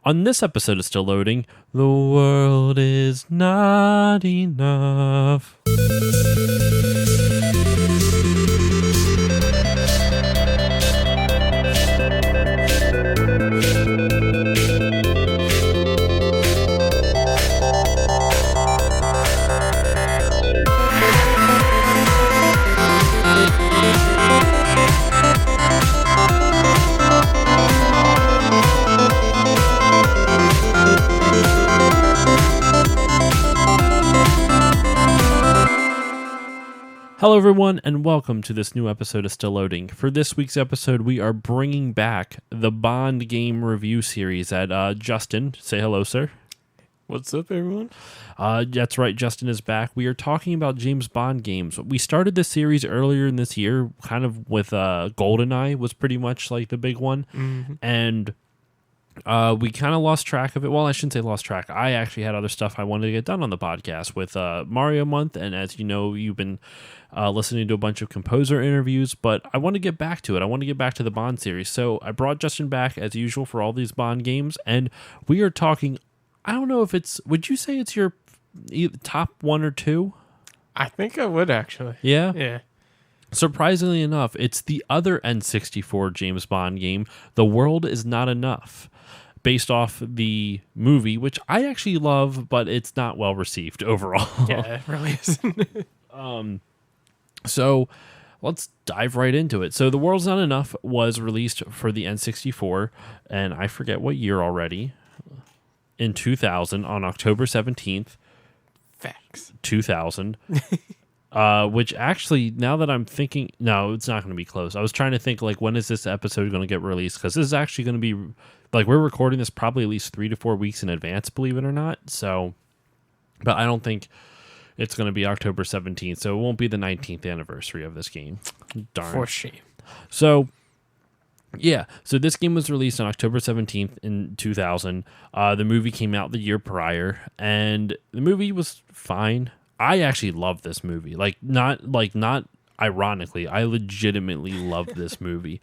On this episode of Still Loading, the world is not enough. Hello everyone, and welcome to this new episode of Still Loading. For this week's episode, we are bringing back the Bond game review series at Justin. Say hello, sir. What's up, everyone? That's right, Justin is back. We are talking about James Bond games. We started this series earlier in this year, kind of with GoldenEye was pretty much like the big one. Mm-hmm. And we kind of lost track of it. Well, I shouldn't say lost track. I actually had other stuff I wanted to get done on the podcast with Mario Month, and as you know, you've been listening to a bunch of composer interviews, but I want to get back to it. I want to get back to the Bond series. So I brought Justin back, as usual, for all these Bond games, and we are talking, I don't know if it's, would you say it's your top one or two? I think I would, actually. Yeah? Yeah. Surprisingly enough, it's the other N64 James Bond game, The World Is Not Enough, based off the movie, which I actually love, but it's not well received overall. Yeah, it really isn't. So let's dive right into it. So The World's Not Enough was released for the N64, and I forget what year already, in 2000, on October 17th. Facts. 2000. Which actually, now that I'm thinking, no, it's not going to be close. I was trying to think, like, when is this episode going to get released? Because this is actually going to be, like, we're recording this probably at least 3 to 4 weeks in advance, believe it or not. So, but I don't think it's going to be October 17th, so it won't be the 19th anniversary of this game. Darn. For shame. So, yeah, so this game was released on October 17th in 2000. The movie came out the year prior, and the movie was fine. I actually love this movie. Not ironically, I legitimately love this movie.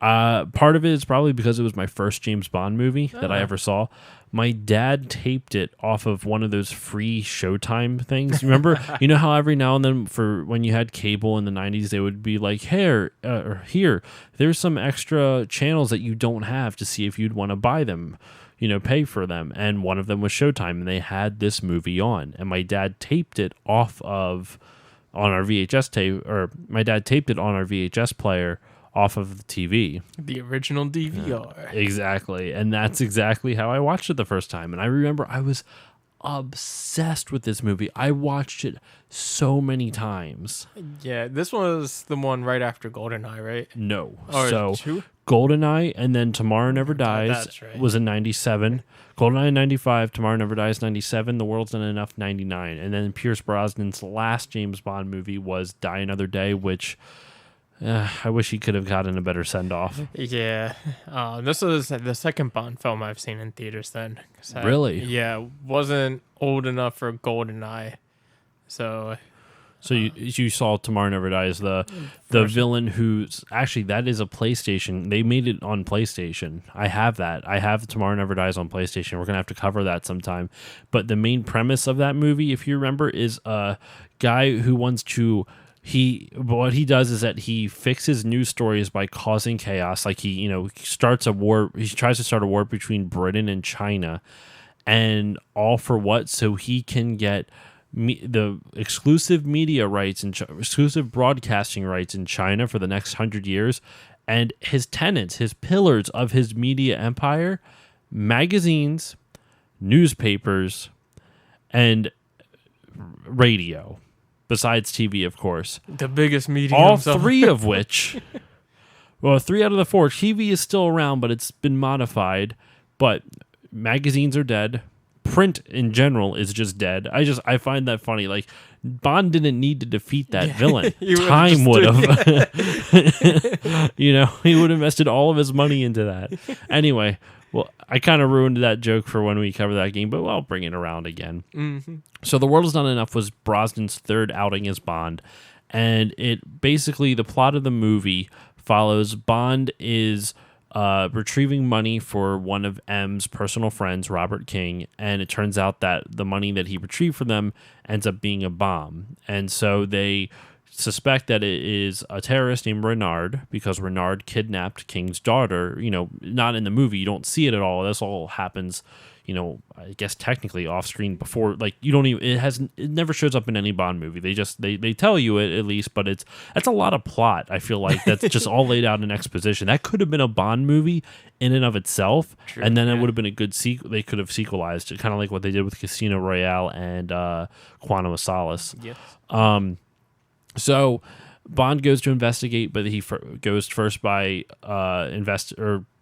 Part of it is probably because it was my first James Bond movie that I ever saw. My dad taped it off of one of those free Showtime things. Remember, you know how every now and then, for when you had cable in the 90s, they would be like, here, there's some extra channels that you don't have to see if you'd want to buy them. Pay for them. And one of them was Showtime, and they had this movie on. And my dad taped it on our VHS tape, or my dad taped it on our VHS player off of the TV. The original DVR. Exactly. And that's exactly how I watched it the first time. And I remember I was obsessed with this movie. I watched it so many times. Yeah, this was the one right after GoldenEye, right? No. Or so two? GoldenEye and then Tomorrow Never Dies that's right. was in 97. GoldenEye 95, Tomorrow Never Dies 97, The World's Not Enough 99. And then Pierce Brosnan's last James Bond movie was Die Another Day, which I wish he could have gotten a better send-off. Yeah. This was the second Bond film I've seen in theaters then. Really? Yeah, wasn't old enough for GoldenEye. So you saw Tomorrow Never Dies, the villain who's actually, that is a PlayStation. They made it on PlayStation. I have that. I have Tomorrow Never Dies on PlayStation. We're gonna have to cover that sometime. But the main premise of that movie, if you remember, is a guy who wants to. What he does is that he fixes news stories by causing chaos. Like he starts a war. He tries to start a war between Britain and China, and all for what? So he can get the exclusive media rights and exclusive broadcasting rights in China for the next 100 years. And his tenants, his pillars of his media empire, magazines, newspapers, and radio. Besides TV, of course. The biggest medium. All three of which, well, 3 out of the 4. TV is still around, but it's been modified. But magazines are dead. Print in general is just dead. I find that funny. Like, Bond didn't need to defeat that villain. Time would have. He would have invested all of his money into that. Anyway, well, I kind of ruined that joke for when we cover that game, but I'll bring it around again. Mm-hmm. So The World Is Not Enough was Brosnan's third outing as Bond, and it basically, the plot of the movie follows Bond is retrieving money for one of M's personal friends, Robert King, and it turns out that the money that he retrieved from them ends up being a bomb. And so they suspect that it is a terrorist named Renard, because Renard kidnapped King's daughter. Not in the movie, you don't see it at all. This all happens, I guess technically off screen before, like you don't even, it never shows up in any Bond movie. They tell you it at least, but that's a lot of plot. I feel like that's just all laid out in exposition. That could have been a Bond movie in and of itself. True, and then it would have been a good sequel. They could have sequelized it, kind of like what they did with Casino Royale and Quantum of Solace. Yes. So Bond goes to investigate, but he goes first by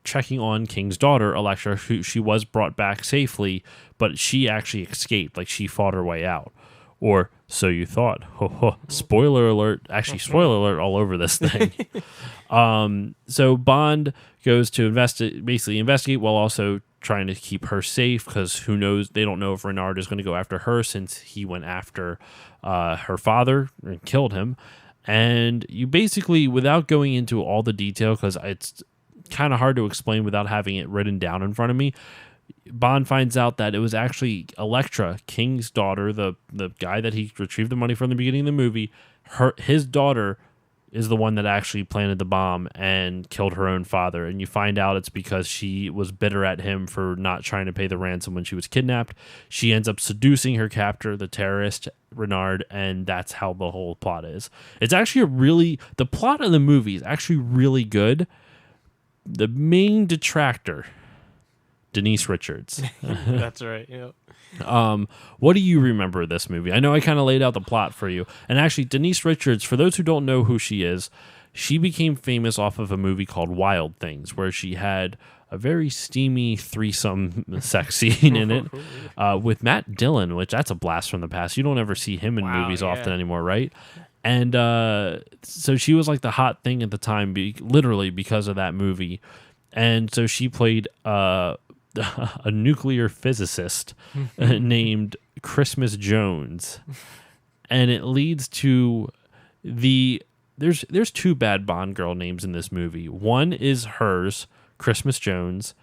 checking on King's daughter, Electra, who she was brought back safely, but she actually escaped. Like, she fought her way out. Or so you thought. Spoiler alert. Actually, spoiler alert all over this thing. So Bond goes to investigate while also trying to keep her safe, because who knows? They don't know if Renard is going to go after her, since he went after her father and killed him. And you basically, without going into all the detail, because it's kind of hard to explain without having it written down in front of me, Bond finds out that it was actually Electra, King's daughter, the guy that he retrieved the money from the beginning of the movie. His daughter is the one that actually planted the bomb and killed her own father. And you find out it's because she was bitter at him for not trying to pay the ransom when she was kidnapped. She ends up seducing her captor, the terrorist, Renard, and that's how the whole plot is. It's actually the plot of the movie is actually really good. The main detractor, Denise Richards. That's right. Yeah. What do you remember of this movie? I know I kind of laid out the plot for you. And actually, Denise Richards, for those who don't know who she is, she became famous off of a movie called Wild Things, where she had a very steamy threesome sex scene in it with Matt Dillon, which that's a blast from the past. You don't ever see him in movies often anymore, right? And so she was like the hot thing at the time, literally because of that movie. And so she played a nuclear physicist named Christmas Jones. And it leads to there's two bad Bond girl names in this movie. One is hers, Christmas Jones.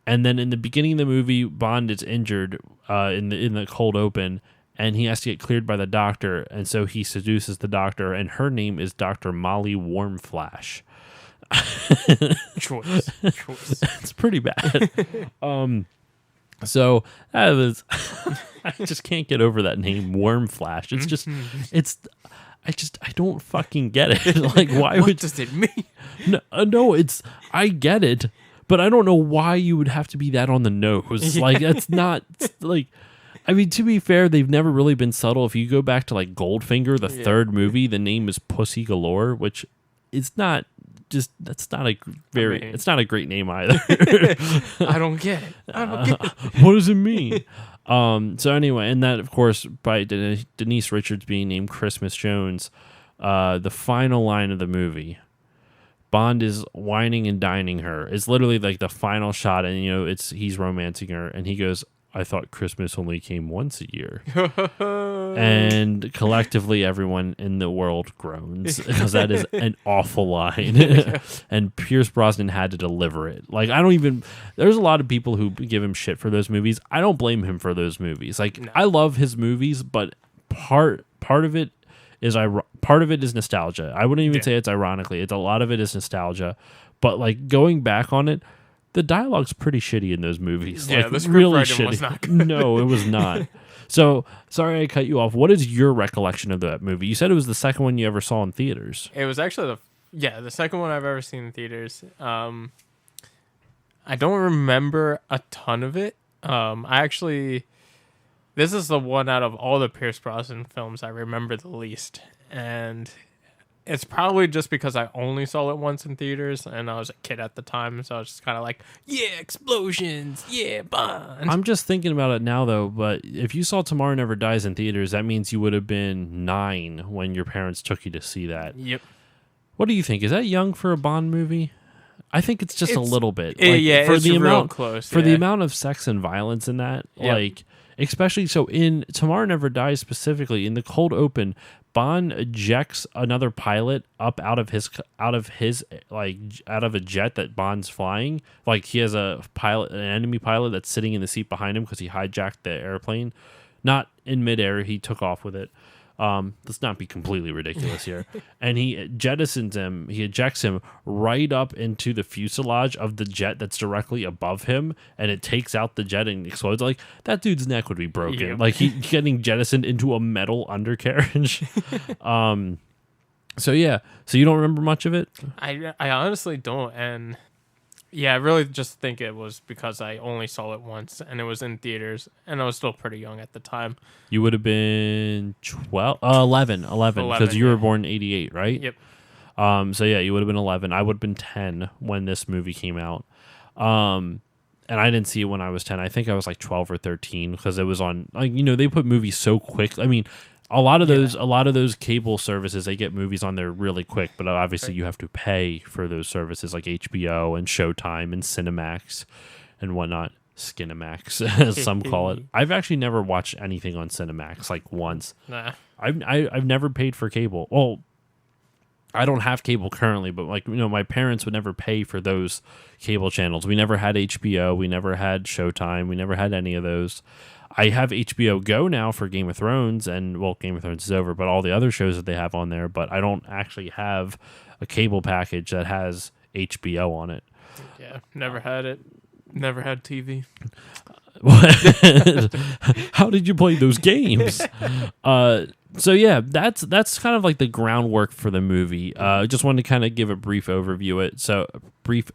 And then in the beginning of the movie, Bond is injured in the cold open, and he has to get cleared by the doctor. And so he seduces the doctor, and her name is Dr. Molly Warmflash. Choice. It's pretty bad. So that was I just can't get over that name, Wormflash. It's just I don't fucking get it. Like, why what would does it mean? No, I get it, but I don't know why you would have to be that on the nose. Like, that's not like, I mean, to be fair, they've never really been subtle. If you go back to like Goldfinger, the third movie, the name is Pussy Galore, which is not just, that's not a very, it's not a great name either. I don't get it. What does it mean? So anyway, and that, of course, by Denise Richards being named Christmas Jones, the final line of the movie, Bond is whining and dining her. It's literally like the final shot, and he's romancing her, and he goes, "I thought Christmas only came once a year." And collectively, everyone in the world groans, because that is an awful line. And Pierce Brosnan had to deliver it. Like, there's a lot of people who give him shit for those movies. I don't blame him for those movies. Like, no. I love his movies, but part of it is nostalgia. I wouldn't even say it's ironically. It's a lot of it is nostalgia. But like, going back on it, the dialogue's pretty shitty in those movies. Yeah, like, the script really writing shitty. was not good. No, it was not. So, sorry I cut you off. What is your recollection of that movie? You said it was the second one you ever saw in theaters. It was actually the second one I've ever seen in theaters. I don't remember a ton of it. This is the one out of all the Pierce Brosnan films I remember the least. And it's probably just because I only saw it once in theaters, and I was a kid at the time, so I was just kind of like, yeah, explosions, yeah, Bond. I'm just thinking about it now, though, but if you saw Tomorrow Never Dies in theaters, that means you would have been 9 when your parents took you to see that. Yep. What do you think? Is that young for a Bond movie? I think it's just a little bit. It's for real close. For the amount of sex and violence in that, like, Especially so in Tomorrow Never Dies specifically in the cold open, Bond ejects another pilot up out of a jet that Bond's flying. Like he has an enemy pilot that's sitting in the seat behind him because he hijacked the airplane. Not in midair, he took off with it. Let's not be completely ridiculous here. And he ejects him right up into the fuselage of the jet that's directly above him, and it takes out the jet and explodes. Like, that dude's neck would be broken. Yep. Like, he's getting jettisoned into a metal undercarriage. So yeah. So you don't remember much of it? I honestly don't, and yeah, I really just think it was because I only saw it once, and it was in theaters, and I was still pretty young at the time. You would have been 11, because you were born in 88, right? Yep. So yeah, you would have been 11. I would have been 10 when this movie came out. And I didn't see it when I was 10. I think I was like 12 or 13 because it was on, like, they put movies so quick. I mean, a lot of those cable services, they get movies on there really quick, but obviously you have to pay for those services like HBO and Showtime and Cinemax and whatnot. Skinemax, as some call it. I've actually never watched anything on Cinemax, like once. Nah. I've never paid for cable. Well, I don't have cable currently, but my parents would never pay for those cable channels. We never had HBO. We never had Showtime. We never had any of those. I have HBO Go now for Game of Thrones, and Game of Thrones is over, but all the other shows that they have on there, but I don't actually have a cable package that has HBO on it. Yeah, never had it. Never had TV. How did you play those games? So yeah, that's kind of like the groundwork for the movie. Just wanted to kind of give a brief overview brief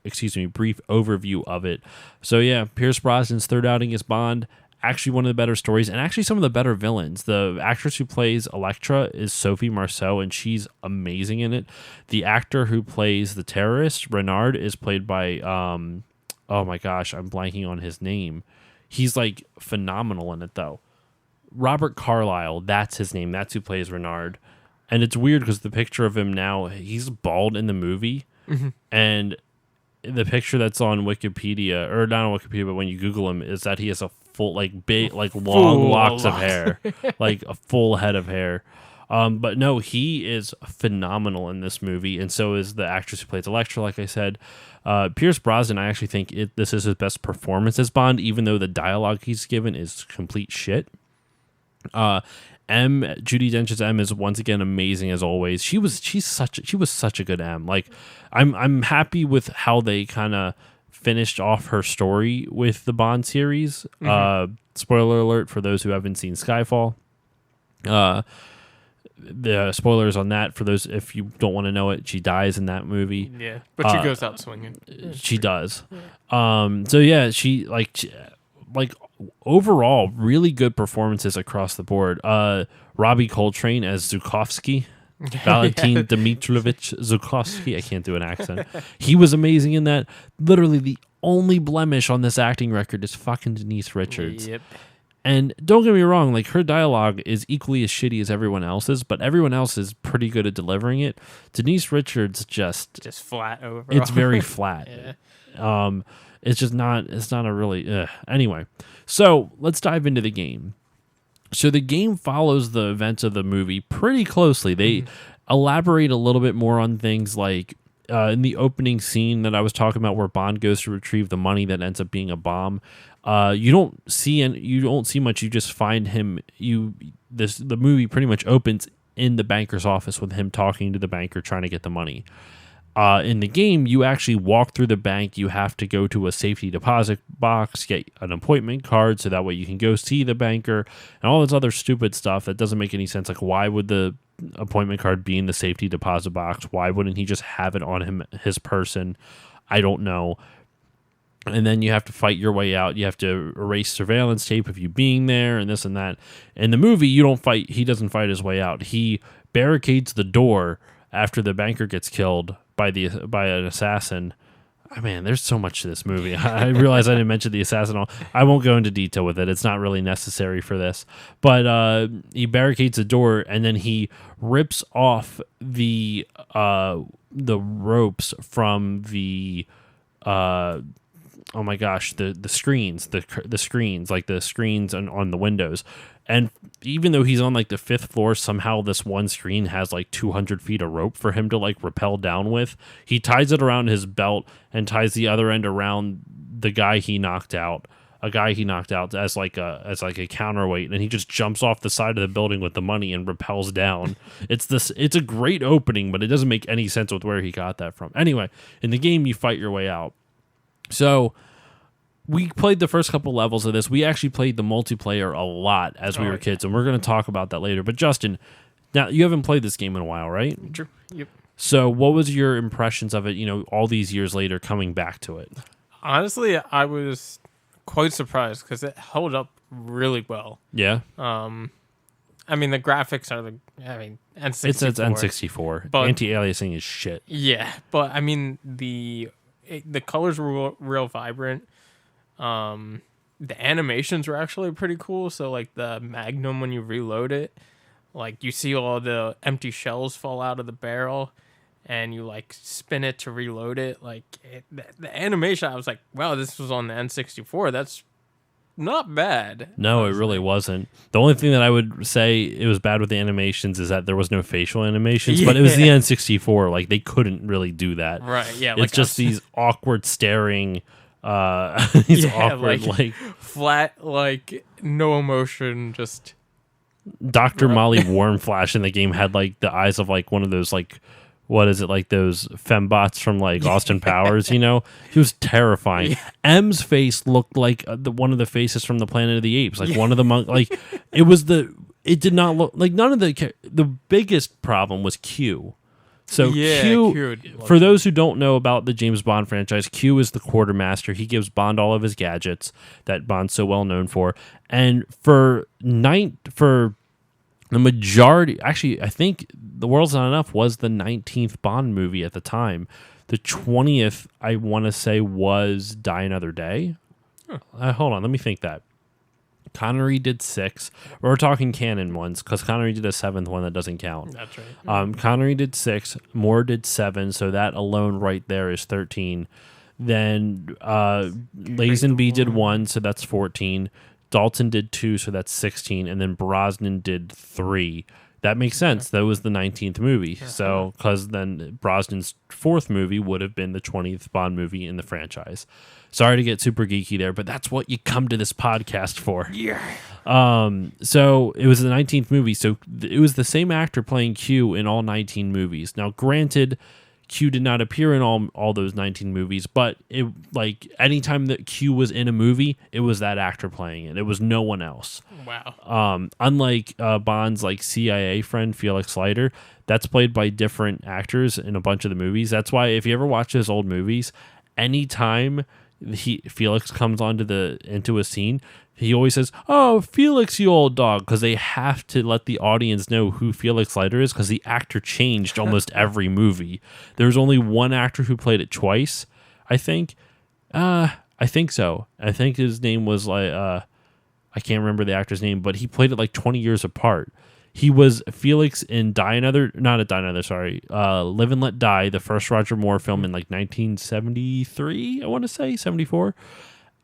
overview of it. So yeah, Pierce Brosnan's third outing as Bond. Actually one of the better stories and actually some of the better villains. The actress who plays Elektra is Sophie Marceau, and she's amazing in it. The actor who plays the terrorist, Renard, is played by, oh my gosh, I'm blanking on his name. He's like phenomenal in it though. Robert Carlyle, that's his name. That's who plays Renard. And it's weird because the picture of him now, he's bald in the movie. Mm-hmm. And the picture that's on Wikipedia, or not on Wikipedia, but when you Google him, is that he has a full, long locks of hair, like a full head of hair. But no, he is phenomenal in this movie, and so is the actress who plays Elektra, like I said. Pierce Brosnan, I actually think this is his best performance as Bond, even though the dialogue he's given is complete shit. Judi Dench's M is once again amazing as always. She was such a good M. Like, I'm happy with how they kind of finished off her story with the Bond series. Mm-hmm. Spoiler alert for those who haven't seen Skyfall. The spoilers on that for those if you don't want to know it. She dies in that movie. Yeah, but she goes out swinging. She does. So yeah, she overall really good performances across the board. Robbie Coltrane as Zukovsky. Valentin Dmitrovich Zukovsky. I can't do an accent. He was amazing in that. Literally the only blemish on this acting record is fucking Denise Richards. Yep. And don't get me wrong, like, her dialogue is equally as shitty as everyone else's, but everyone else is pretty good at delivering it. Denise Richards just flat overall. It's very flat. Yeah. It's not a really anyway. So let's dive into the game. So the game follows the events of the movie pretty closely. They elaborate a little bit more on things like in the opening scene that I was talking about, where Bond goes to retrieve the money that ends up being a bomb. You don't see much. You just find him. The movie pretty much opens in the banker's office with him talking to the banker, trying to get the money. In the game, you actually walk through the bank. You have to go to a safety deposit box, get an appointment card, so that way you can go see the banker, and all this other stupid stuff that doesn't make any sense. Like, why would the appointment card be in the safety deposit box? Why wouldn't he just have it on his person? I don't know. And then you have to fight your way out. You have to erase surveillance tape of you being there, and this and that. In the movie, you don't fight. He doesn't fight his way out. He barricades the door after the banker gets killed by an assassin. Oh, man, there's so much to this movie. I realize I didn't mention the assassin. I won't go into detail with it. It's not really necessary for this. But he barricades the door, and then he rips off the ropes from the oh my gosh, the screens, the screens, like the screens on the windows. And even though he's on like the 5th floor, somehow this one screen has like 200 feet of rope for him to like rappel down with. He ties it around his belt and ties the other end around the guy he knocked out. A guy he knocked out as like a counterweight, and he just jumps off the side of the building with the money and rappels down. It's a great opening, but it doesn't make any sense with where he got that from. Anyway, in the game you fight your way out. So we played the first couple levels of this. We actually played the multiplayer a lot as we were kids, and we're going to talk about that later. But Justin, now you haven't played this game in a while, right? True. Yep. So what was your impressions of it, all these years later coming back to it? Honestly, I was quite surprised because it held up really well. Yeah. I mean, the graphics are N64. It's N64. But anti-aliasing is shit. Yeah, but I mean the colors were real vibrant. The animations were actually pretty cool. So like the Magnum, when you reload it, like you see all the empty shells fall out of the barrel, and you like spin it to reload it. Like the animation, I was like, wow, this was on the N64. That's not bad. No, it really wasn't. The only thing that I would say it was bad with the animations is that there was no facial animations, but it was the N64. Like they couldn't really do that. Right. Yeah. It's just these awkward staring, awkward like flat, like no emotion, just. Dr. Molly Warmflash in the game had like the eyes of like one of those like, what is it, like those fembots from like Austin Powers, He was terrifying. M's face looked like one of the faces from the Planet of the Apes, like one of the like it did not look like none of the biggest problem was Q. So Q, for those who don't know about the James Bond franchise, Q is the quartermaster. He gives Bond all of his gadgets that Bond's so well known for. And for the majority, actually, I think The World's Not Enough was the 19th Bond movie at the time. The 20th, I want to say, was Die Another Day. Hold on, let me think that. Connery did 6. We're talking canon ones, because Connery did a 7th one that doesn't count. That's right. Connery did 6. Moore did 7, so that alone right there is 13. Then Lazenby did 1, so that's 14. Dalton did 2, so that's 16, and then Brosnan did 3. That makes sense. That was the 19th movie. So, because then Brosnan's 4th movie would have been the 20th Bond movie in the franchise. Sorry to get super geeky there, but that's what you come to this podcast for. Yeah. So it was the 19th movie. So it was the same actor playing Q in all 19 movies. Now, granted, Q did not appear in all those 19 movies, but it like anytime that Q was in a movie, it was that actor playing it. It was no one else. Wow. Unlike Bond's like CIA friend Felix Leiter, that's played by different actors in a bunch of the movies. That's why if you ever watch his old movies, anytime Felix comes into a scene, he always says, "Oh, Felix, you old dog," because they have to let the audience know who Felix Leiter is, because the actor changed almost every movie. There's only one actor who played it twice, I think. I think so. I think his name was like I can't remember the actor's name, but he played it like 20 years apart. He was Felix in Live and Let Die, the first Roger Moore film in like 1973, I want to say, 74.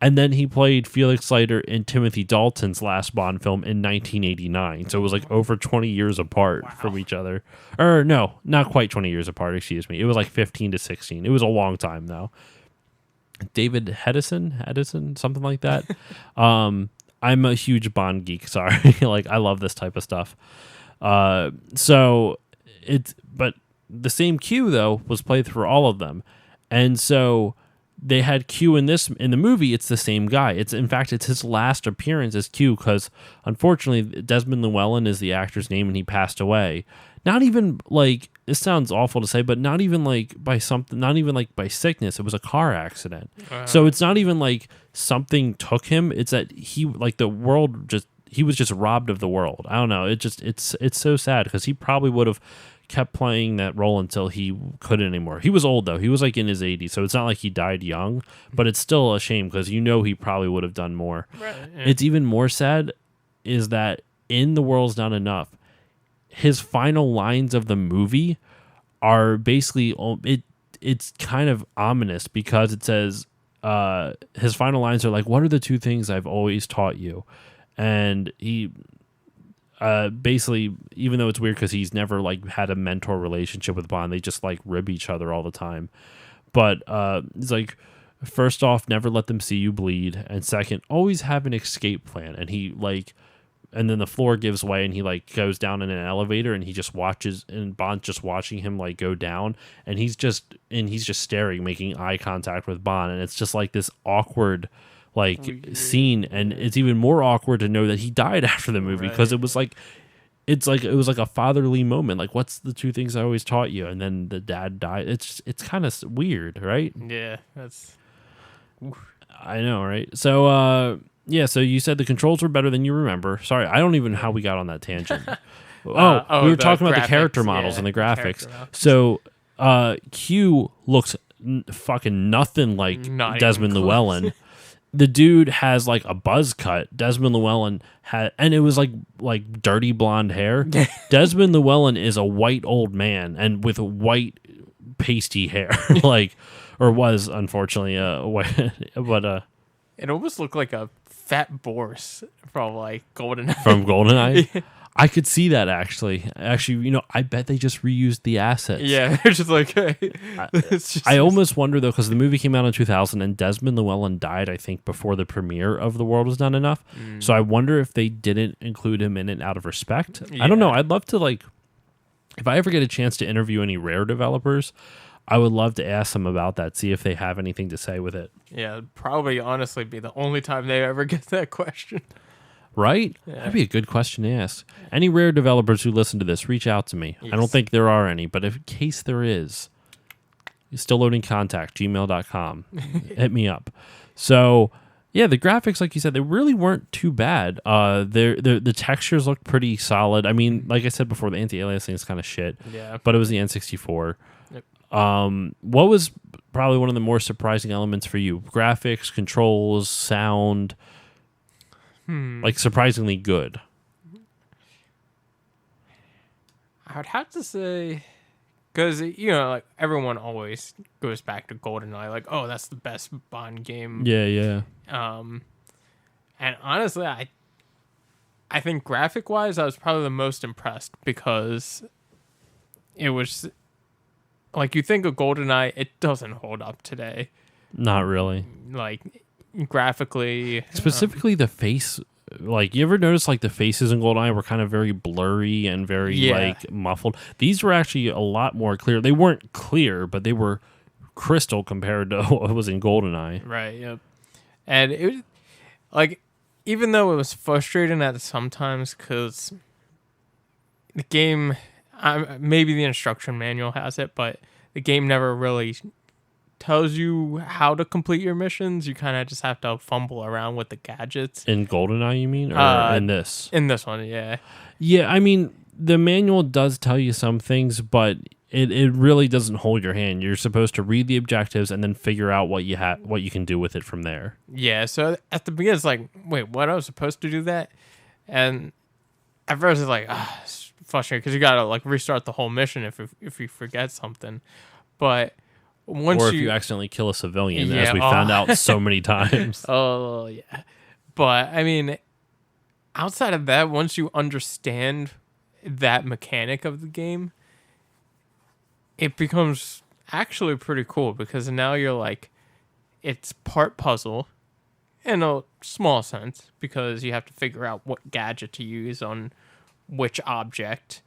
And then he played Felix Leiter in Timothy Dalton's last Bond film in 1989. So it was like over 20 years apart from each other. Or no, not quite 20 years apart, excuse me. It was like 15 to 16. It was a long time though. David Hedison, something like that. I'm a huge Bond geek, sorry. Like I love this type of stuff. But the same Q though was played through all of them. And so they had Q in the movie. It's the same guy. It's his last appearance as Q, because unfortunately Desmond Llewellyn is the actor's name and he passed away. Not even like, this sounds awful to say, but not even like by something, not even like by sickness. It was a car accident. So it's not even like something took him. It's that he was just robbed of the world. I don't know. It's so sad, because he probably would have kept playing that role until he couldn't anymore. He was old though. He was like in his 80s, so it's not like he died young, but it's still a shame, because he probably would have done more. Right, yeah. It's even more sad is that in The World's Not Enough, his final lines of the movie are basically it's kind of ominous, because it says his final lines are like, "What are the two things I've always taught you?" And he basically, even though it's weird because he's never like had a mentor relationship with Bond, they just like rib each other all the time. But it's like, first off, never let them see you bleed, and second, always have an escape plan. And he like, and then the floor gives way, and he like goes down in an elevator, and he just watches, and Bond's just watching him like go down, and he's just staring, making eye contact with Bond, and it's just like this awkward like scene, and it's even more awkward to know that he died after the movie because it was like it was like a fatherly moment. Like, what's the two things I always taught you? And then the dad died. It's kind of weird, right? Yeah, that's. I know, right? So, yeah. So you said the controls were better than you remember. Sorry, I don't even know how we got on that tangent. We were talking about the character models and the graphics. So, Q looks fucking nothing like Desmond Llewellyn. The dude has like a buzz cut. Desmond Llewellyn had, and it was like dirty blonde hair. Desmond Llewellyn is a white old man and with white pasty hair, like, or was unfortunately white, but it almost looked like a fat Boris from like GoldenEye. From GoldenEye. I could see that actually. Actually, I bet they just reused the assets. Yeah, they're just like, hey. I almost wonder, though, because the movie came out in 2000 and Desmond Llewellyn died, I think, before the premiere of The World Was Not Enough. So I wonder if they didn't include him in it out of respect. Yeah. I don't know. I'd love to, like, if I ever get a chance to interview any Rare developers, I would love to ask them about that, see if they have anything to say with it. Yeah, it'd probably honestly be the only time they ever get that question. Right? Yeah. That'd be a good question to ask. Any Rare developers who listen to this, reach out to me. Yes. I don't think there are any, but in case there is, still loading contact, gmail.com. Hit me up. So, yeah, the graphics, like you said, they really weren't too bad. The textures look pretty solid. I mean, like I said before, the anti-aliasing is kind of shit. Yeah. But it was the N64. Yep. What was probably one of the more surprising elements for you? Graphics, controls, sound... Like surprisingly good. I would have to say, because like everyone always goes back to GoldenEye, like, oh, that's the best Bond game. Yeah. And honestly, I think graphic wise, I was probably the most impressed because it was like, you think of GoldenEye, it doesn't hold up today. Not really. Like graphically, specifically the face. Like, you ever notice like the faces in GoldenEye were kind of very blurry and very like muffled? These were actually a lot more clear. They weren't clear, but they were crystal compared to what was in GoldenEye. Right. Yep. And it was like, even though it was frustrating at sometimes because the game, maybe the instruction manual has it, but the game never really tells you how to complete your missions. You kind of just have to fumble around with the gadgets. In GoldenEye, you mean? Or in this? In this one, yeah. Yeah, I mean, the manual does tell you some things, but it really doesn't hold your hand. You're supposed to read the objectives and then figure out what you can do with it from there. Yeah, so at the beginning, it's like, wait, what? I was supposed to do that? And at first, it's like, it's frustrating because you got to like restart the whole mission if you forget something. But... or if you accidentally kill a civilian, as we found out so many times. Oh, yeah. But, I mean, outside of that, once you understand that mechanic of the game, it becomes actually pretty cool because now you're like, it's part puzzle in a small sense because you have to figure out what gadget to use on which object.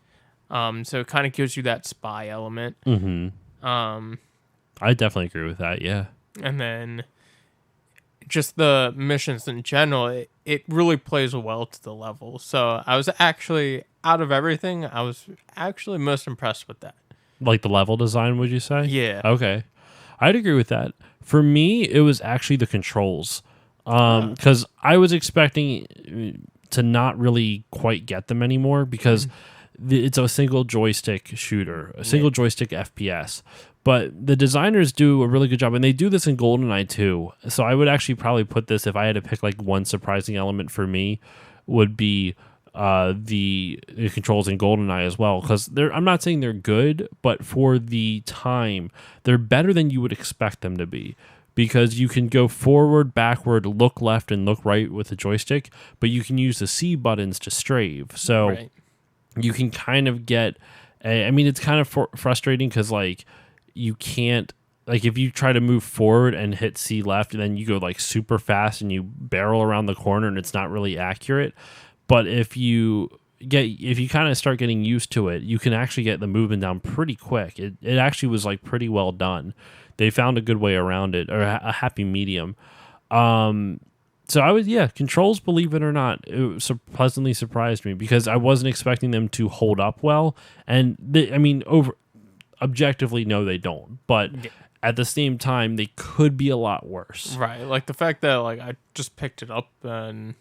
So it kind of gives you that spy element. Mm-hmm. I definitely agree with that, yeah. And then just the missions in general, it really plays well to the level. So I was actually, out of everything, I was actually most impressed with that. Like the level design, would you say? Yeah. Okay. I'd agree with that. For me, it was actually the controls. Because I was expecting to not really quite get them anymore because it's a single joystick shooter, a single joystick FPS. But the designers do a really good job, and they do this in GoldenEye too. So I would actually probably put this, if I had to pick like one surprising element for me, would be the controls in GoldenEye as well. Because I'm not saying they're good, but for the time, they're better than you would expect them to be. because you can go forward, backward, look left, and look right with the joystick, but you can use the C buttons to strafe. So you can kind of get, I mean, it's kind of frustrating because like you can't, like if you try to move forward and hit C left, and then you go like super fast and you barrel around the corner and it's not really accurate. But if you kind of start getting used to it, you can actually get the movement down pretty quick. It actually was like pretty well done. They found a good way around it, or a happy medium. So controls, believe it or not, it pleasantly surprised me because I wasn't expecting them to hold up well. And objectively, no, they don't. But at the same time, they could be a lot worse. Right. Like the fact that like I just picked it up and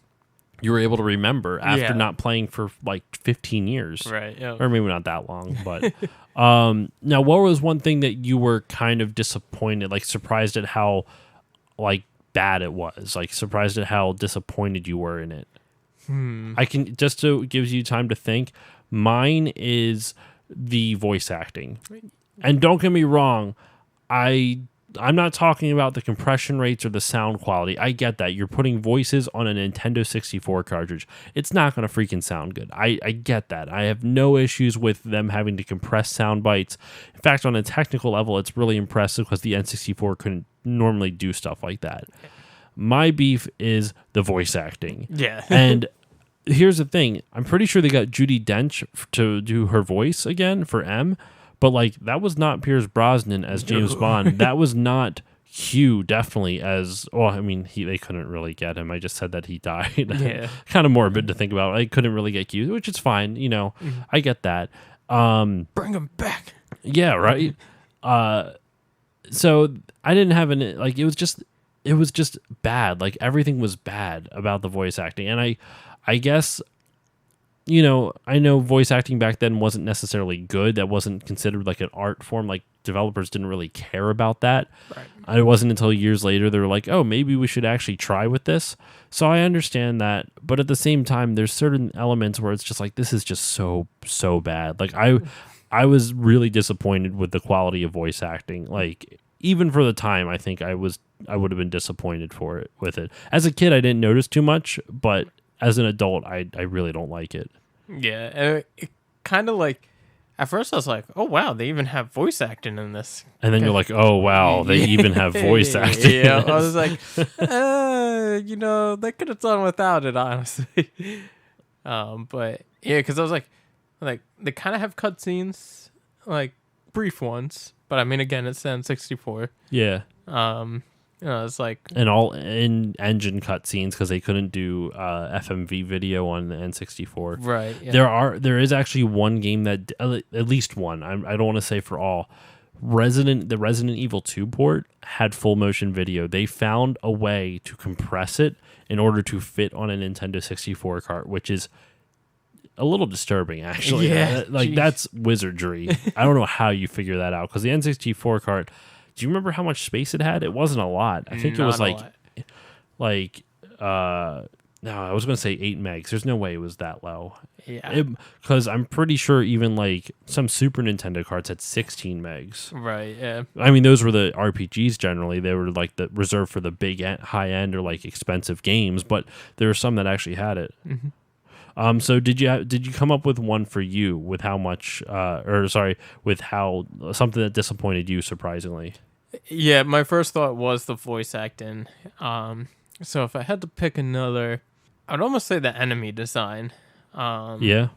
you were able to remember after not playing for like 15 years. Right. Yeah. Or maybe not that long, but now what was one thing that you were kind of disappointed, like surprised at how like bad it was, like surprised at how disappointed you were in it? I can, just so it gives you time to think, mine is the voice acting. And don't get me wrong, I'm not talking about the compression rates or the sound quality. I get that. You're putting voices on a Nintendo 64 cartridge. It's not going to freaking sound good. I get that. I have no issues with them having to compress sound bites. In fact, on a technical level, it's really impressive because the N64 couldn't normally do stuff like that. My beef is the voice acting. Yeah. And here's the thing. I'm pretty sure they got Judi Dench to do her voice again for M. But, like, that was not Pierce Brosnan as James Bond. That was not Hugh, definitely, as... Well, I mean, they couldn't really get him. I just said that he died. Yeah. Kind of morbid to think about. I couldn't really get Hugh, which is fine. You know, I get that. Bring him back. Yeah, right? So, I didn't have an... Like, it was just bad. Like, everything was bad about the voice acting. And I guess... You know, I know voice acting back then wasn't necessarily good. That wasn't considered like an art form. Like developers didn't really care about that. Right. It wasn't until years later they were like, oh, maybe we should actually try with this. So I understand that. But at the same time, there's certain elements where it's just like, this is just so bad. Like I was really disappointed with the quality of voice acting. Like even for the time, I think I would have been disappointed with it. As a kid, I didn't notice too much, but as an adult, I really don't like it. Yeah, and it kind of like, at first I was like, oh wow, they even have voice acting in this. And then you're like, oh wow, they even have voice acting. Yeah, I was like, you know, they could have done without it, honestly. But yeah, because I was like they kind of have cutscenes, like brief ones, but I mean, again, it's N64. Yeah. You know, it's like... And all in-engine cutscenes because they couldn't do FMV video on the N64. Right. Yeah. There is actually one game that... At least one. I don't want to say for all. The Resident Evil 2 port had full motion video. They found a way to compress it in order to fit on a Nintendo 64 cart, which is a little disturbing, actually. Yeah. That's wizardry. I don't know how you figure that out because the N64 cart... Do you remember how much space it had? It wasn't a lot. I think it was no, I was going to say 8 megs. There's no way it was that low. Yeah. Because I'm pretty sure even like some Super Nintendo carts had 16 megs. Right, yeah. I mean, those were the RPGs generally. They were like the reserved for the big high end or like expensive games, but there were some that actually had it. Mm-hmm. So did you come up with one for you with how much, with how something that disappointed you surprisingly? Yeah, my first thought was the voice acting. So if I had to pick another, I'd almost say the enemy design. Yeah.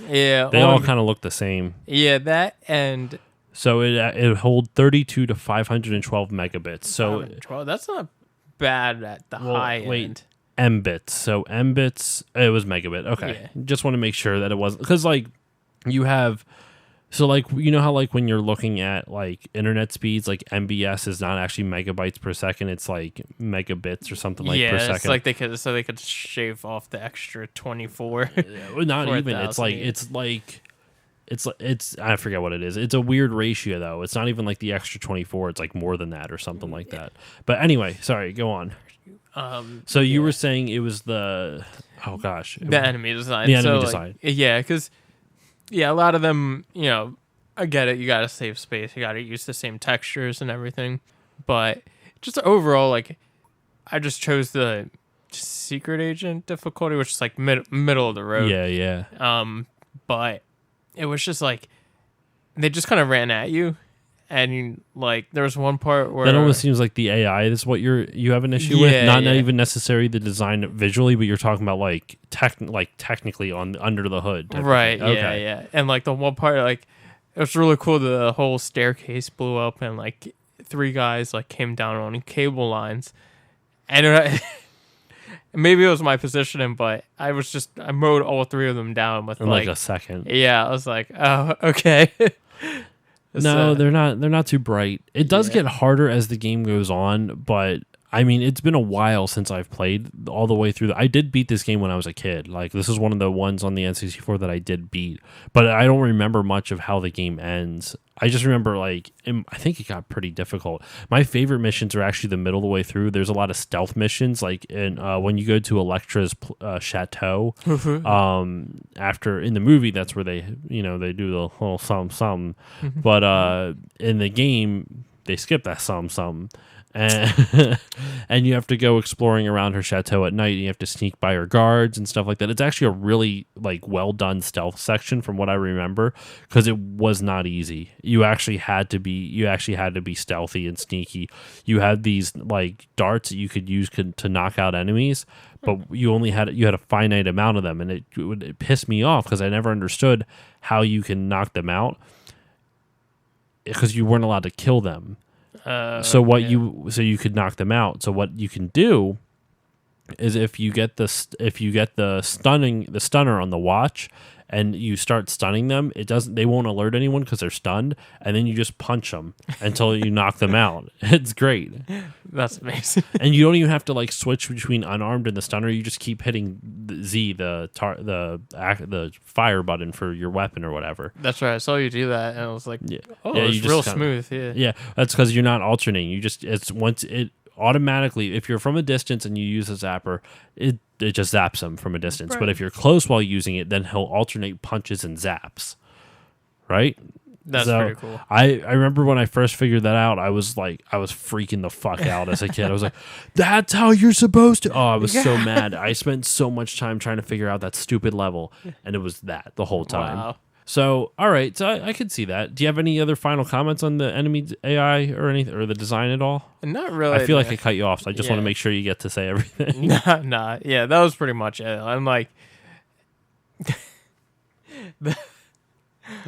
They all kind of look the same. Yeah, that and so it hold 32 to 512 megabits. So that's not bad at the high end. Mbits. So Mbits, it was megabit. Okay. Yeah. Just want to make sure that it wasn't, because like you have, so like, you know how like when you're looking at like internet speeds, like MBS is not actually megabytes per second, it's like megabits or something like per second. It's like they could shave off the extra 24. Not even. It's I forget what it is. It's a weird ratio though. It's not even like the extra 24. It's like more than that or something like that. But anyway, sorry, go on. So you were saying it was the enemy design. The enemy design. Yeah, because a lot of them, you know, I get it. You got to save space. You got to use the same textures and everything. But just overall, like, I just chose the secret agent difficulty, which is like middle of the road. Yeah. But it was just like they just kind of ran at you, and like there was one part where That almost seems like the AI is what you have an issue with. Not even necessarily the design visually, but you're talking about like technically on under the hood. Right. Yeah. And like the one part, like it was really cool. The whole staircase blew up, and like 3 guys like came down on cable lines, and maybe it was my positioning, but I mowed all 3 of them down with in like a second. Yeah, I was like, oh, okay. No, they're not too bright. It does get harder as the game goes on, but I mean, it's been a while since I've played all the way through. I did beat this game when I was a kid. Like, this is one of the ones on the N64 that I did beat, but I don't remember much of how the game ends. I just remember, like, I think it got pretty difficult. My favorite missions are actually the middle of the way through. There's a lot of stealth missions, like when you go to Electra's chateau. After in the movie, that's where they do the whole some. But in the game, they skip that some. And you have to go exploring around her chateau at night. And you have to sneak by her guards and stuff like that. It's actually a really like well done stealth section from what I remember, because it was not easy. You actually had to be stealthy and sneaky. You had these like darts that you could use to knock out enemies, but you had a finite amount of them, and it pissed me off because I never understood how you can knock them out because you weren't allowed to kill them. So you could knock them out. So what you can do is if you get the stunner on the watch and you start stunning them, they won't alert anyone because they're stunned, and then you just punch them until you knock them out. It's great. That's amazing. And you don't even have to like switch between unarmed and the stunner. You just keep hitting the fire button for your weapon or whatever. That's right. I saw you do that, and I was like, it's real smooth. Yeah, that's because you're not alternating. Automatically, if you're from a distance and you use a zapper, it just zaps them from a distance. Right. But if you're close while using it, then he'll alternate punches and zaps. Right? That's pretty cool. I remember when I first figured that out, I was freaking the fuck out as a kid. I was like, that's how you're supposed to. Oh, I was so mad. I spent so much time trying to figure out that stupid level, and it was that the whole time. Wow. So, all right, so I could see that. Do you have any other final comments on the enemy AI or anything, or the design at all? Not really. I feel like I cut you off, so I just want to make sure you get to say everything. Nah. Yeah, that was pretty much it. I'm like,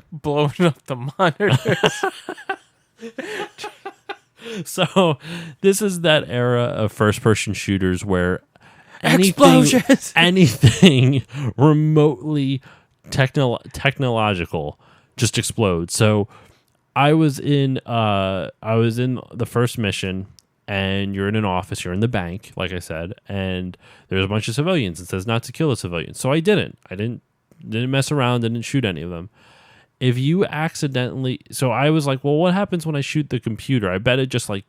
blowing up the monitors. So, this is that era of first-person shooters where explosions, anything remotely technological just explodes. So I was in the first mission, and you're in an office, you're in the bank, like I said, and there's a bunch of civilians. It says not to kill the civilians. So I didn't mess around, didn't shoot any of them. If you accidentally, so I was like, well, what happens when I shoot the computer? I bet it just like,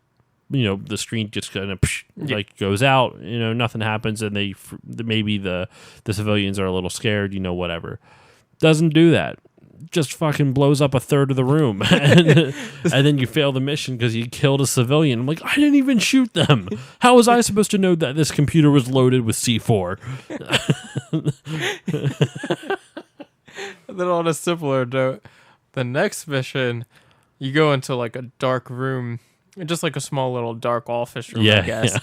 the screen just kind of like goes out, nothing happens, and maybe the civilians are a little scared, whatever. Doesn't do that. Just fucking blows up a third of the room. and then you fail the mission because you killed a civilian. I'm like, I didn't even shoot them. How was I supposed to know that this computer was loaded with C4? And then on a simpler note, the next mission, you go into like a dark room, just like a small little dark office room, I guess. Yeah.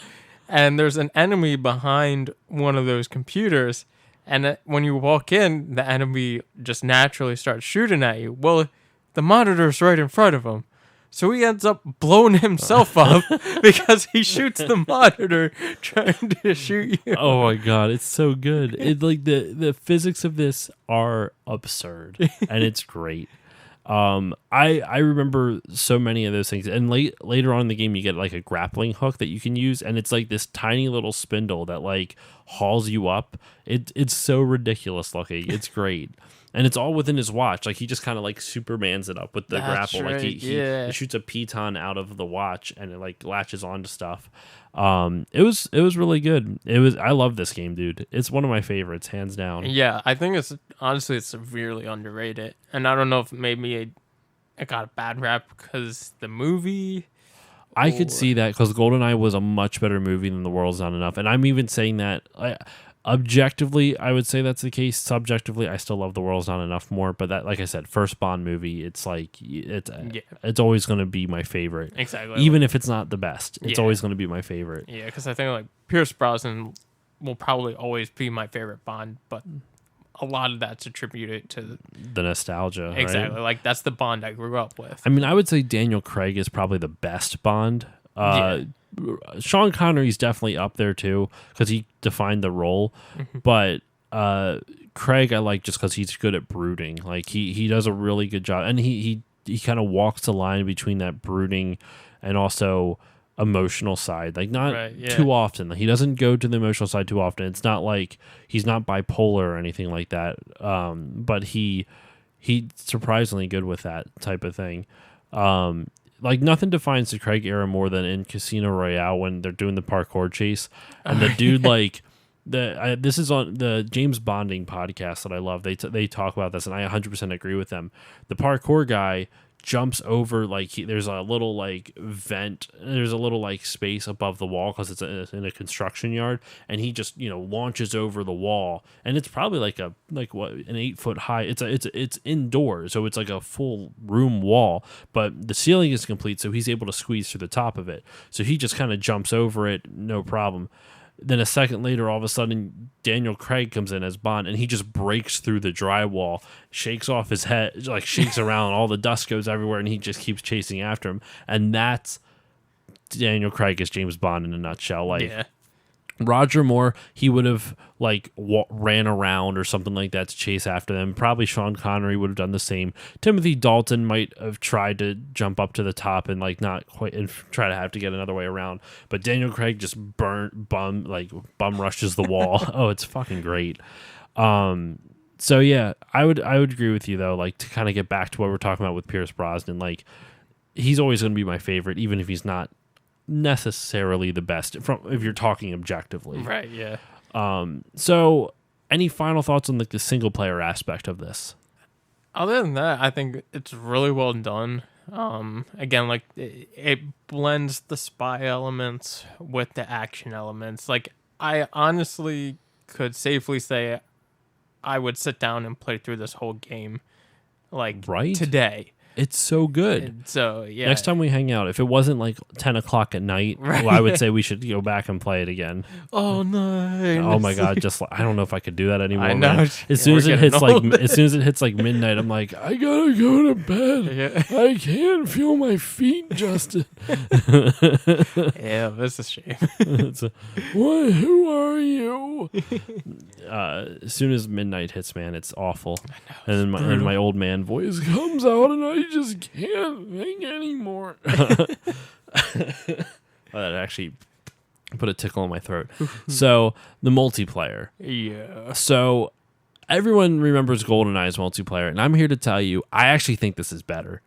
And there's an enemy behind one of those computers. And when you walk in, the enemy just naturally starts shooting at you. Well, the monitor's right in front of him. So he ends up blowing himself up because he shoots the monitor trying to shoot you. Oh my God, it's so good. It like the physics of this are absurd, and it's great. I remember so many of those things, and later on in the game you get like a grappling hook that you can use, and it's like this tiny little spindle that like hauls you up. It's so ridiculous looking. It's great. And it's all within his watch. Like he just kind of like Supermans it up with the grapple. Right. Like he shoots a piton out of the watch and it like latches onto stuff. It was really good. I love this game, dude. It's one of my favorites, hands down. Yeah, I think it's severely underrated. And I don't know if maybe it got a bad rap because the movie I could see that because GoldenEye was a much better movie than The World's Not Enough. And I'm even saying that objectively, I would say that's the case. Subjectively, I still love The World's Not Enough more. But that, like I said, first Bond movie, it's like it's always going to be my favorite. Exactly. Even if it's not the best, it's always going to be my favorite. Yeah, because I think like Pierce Brosnan will probably always be my favorite Bond, but a lot of that's attributed to the nostalgia. Exactly. Right? Like that's the Bond I grew up with. I mean, I would say Daniel Craig is probably the best Bond. Sean Connery's definitely up there too because he defined the role. But Craig I like just because he's good at brooding. Like he does a really good job, and he kind of walks the line between that brooding and also emotional side, like not too often. He doesn't go to the emotional side too often. It's not like he's not bipolar or anything like that, but he's surprisingly good with that type of thing. Like nothing defines the Craig era more than in Casino Royale when they're doing the parkour chase and the dude like this is on the James Bonding podcast that I love. They talk about this and I 100% agree with them. The parkour guy jumps over like there's a little like vent, there's a little like space above the wall because it's in a construction yard, and he just launches over the wall, and it's probably like an 8 foot high. It's indoors, so it's like a full room wall, but the ceiling is complete, so he's able to squeeze through the top of it. So he just kind of jumps over it, no problem. Then a second later, all of a sudden, Daniel Craig comes in as Bond, and he just breaks through the drywall, shakes off his head, like shakes around, all the dust goes everywhere, and he just keeps chasing after him. And that's Daniel Craig as James Bond in a nutshell. Like Roger Moore, he would have like ran around or something like that to chase after them. Probably Sean Connery would have done the same. Timothy Dalton might have tried to jump up to the top and like not quite and try to have to get another way around. But Daniel Craig just bum rushes the wall. Oh, it's fucking great. So yeah, I would agree with you though. Like to kind of get back to what we're talking about with Pierce Brosnan, like he's always going to be my favorite, even if he's not necessarily the best if you're talking objectively, right? So any final thoughts on like the single player aspect of this? Other than that, I think it's really well done. Again, like it blends the spy elements with the action elements. Like I honestly could safely say I would sit down and play through this whole game like today. It's so good. And so yeah. Next time we hang out, if it wasn't like 10 o'clock at night, well, I would say we should go back and play it again. Oh no! Oh my god! Just I don't know if I could do that anymore. I know. Man. As soon as it hits like midnight, I'm like, I gotta go to bed. Yeah. I can't feel my feet, Justin. Yeah, that's a shame. What? Who are you? As soon as midnight hits, man, it's awful. And then my old man voice comes out, and I just can't think anymore. That actually put a tickle in my throat. So the multiplayer. Yeah. So everyone remembers GoldenEye's multiplayer, and I'm here to tell you, I actually think this is better.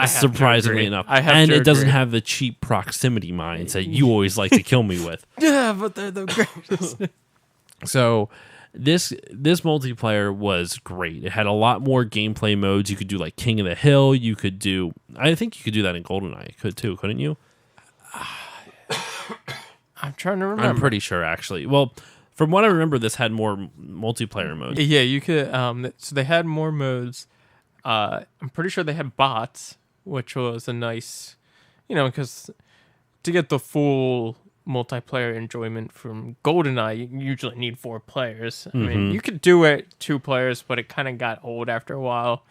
Surprisingly enough. And it doesn't have the cheap proximity mines that you always like to kill me with. Yeah, but they're the greatest. So this multiplayer was great. It had a lot more gameplay modes. You could do like King of the Hill. You could do, I think you could do that in GoldenEye. Could too, couldn't you? I'm trying to remember. I'm pretty sure actually. Well, from what I remember, this had more multiplayer modes. Yeah, you could. So they had more modes. I'm pretty sure they had bots, which was a nice, because to get the full multiplayer enjoyment from GoldenEye, you usually need 4 players. I mean, you could do it 2 players, but it kind of got old after a while.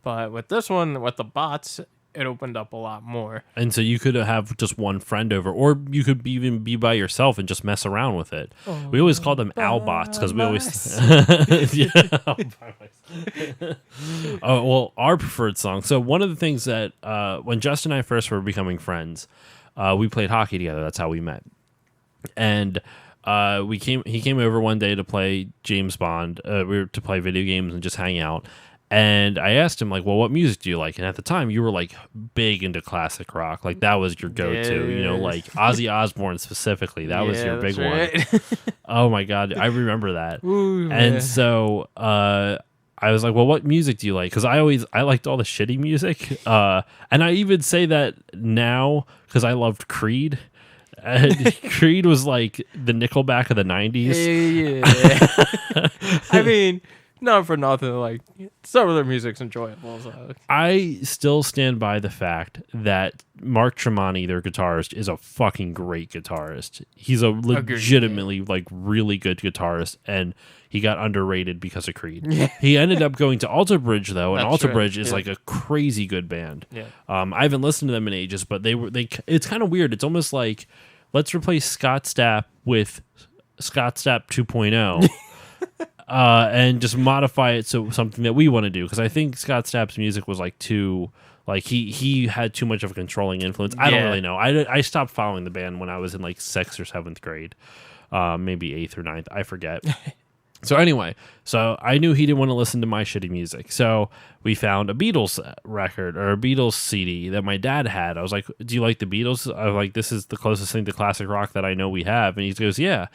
But with this one, with the bots, it opened up a lot more. And so you could have just one friend over, or you could even be by yourself and just mess around with it. Oh, we always called them Owlbots because we always... Oh, well, our preferred song. So one of the things that when Justin and I first were becoming friends, we played hockey together. That's how we met. And he came over one day to play James Bond. We were to play video games and just hang out. And I asked him, like, well, what music do you like? And at the time, you were, like, big into classic rock. Like, that was your go-to, like Ozzy Osbourne specifically. That was your big one. Oh, my God. I remember that. Ooh, and so I I was like, well, what music do you like? Because I liked all the shitty music. And I even say that now because I loved Creed. And Creed was like the Nickelback of the 90s. Yeah. I mean, not for nothing. Like, some of their music's enjoyable. So. I still stand by the fact that Mark Tremonti, their guitarist, is a fucking great guitarist. He's a legitimately like really good guitarist, and he got underrated because of Creed. He ended up going to Alter Bridge though, and Alter Bridge is like a crazy good band. Yeah. I haven't listened to them in ages, but they it's kind of weird. It's almost like let's replace Scott Stapp with Scott Stapp 2.0. And just modify it so something that we want to do, because I think Scott Stapp's music was like too like he had too much of a controlling influence. I don't really know. I stopped following the band when I was in like 6th or 7th grade, maybe 8th or 9th, I forget. So anyway, so I knew he didn't want to listen to my shitty music. So we found a Beatles record or a Beatles CD that my dad had. I was like, do you like the Beatles? I was like, this is the closest thing to classic rock that I know we have. And he goes, yeah.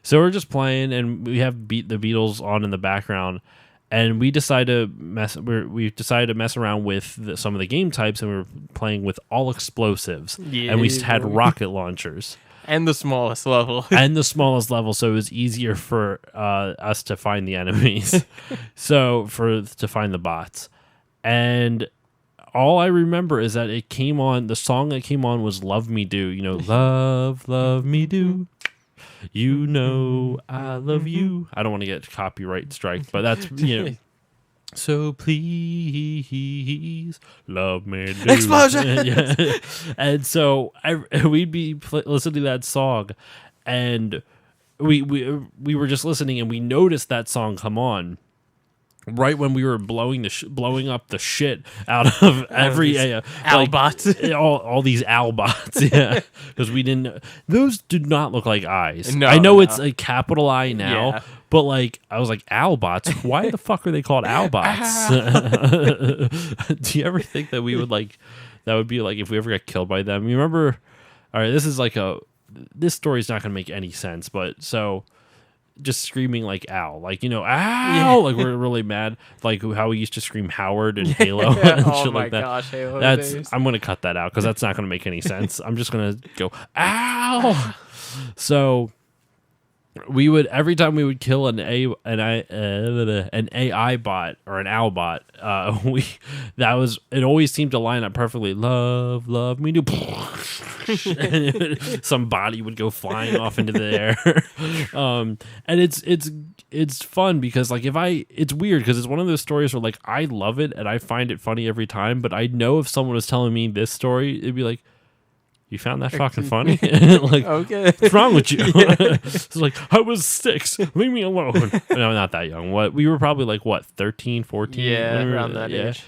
So we're just playing, and we have the Beatles on in the background. And we decided to mess around with some of the game types, and we were playing with all explosives. Yeah. And we had rocket launchers. And the smallest level. So it was easier for us to find the enemies. To find the bots. And all I remember is that the song that came on was Love Me Do. You know, love me do. You know I love you. I don't want to get copyright strike, but that's, you know. So please love me do. Explosion. Yeah. And so we'd be listening to that song, and we were just listening, and we noticed that song come on right when we were blowing up the shit out of every Albots. all these Albots, yeah, because we didn't. Those did not look like eyes. No, I know it's a capital I now. Yeah. But like, I was like, Albots? Why the fuck are they called Albots? Do you ever think that we would that would be like if we ever got killed by them? You remember? All right, this story's not going to make any sense, but so just screaming like Al, like, you know, Ow, like we're really mad, like how we used to scream Howard and Halo and shit like that. Gosh, Halo days. I'm going to cut that out because that's not going to make any sense. I'm just going to go, Ow! So we would, every time we would kill an AI bot or an Owl bot, it always seemed to line up perfectly. Love me do. Some body would go flying off into the air. And it's fun because like it's weird because it's one of those stories where like I love it and I find it funny every time, but I know if someone was telling me this story, it'd be like, you found that fucking funny? Like, okay. What's wrong with you? It's like, I was 6. Leave me alone. No, not that young. We were probably like, 13, 14? Yeah, around that age.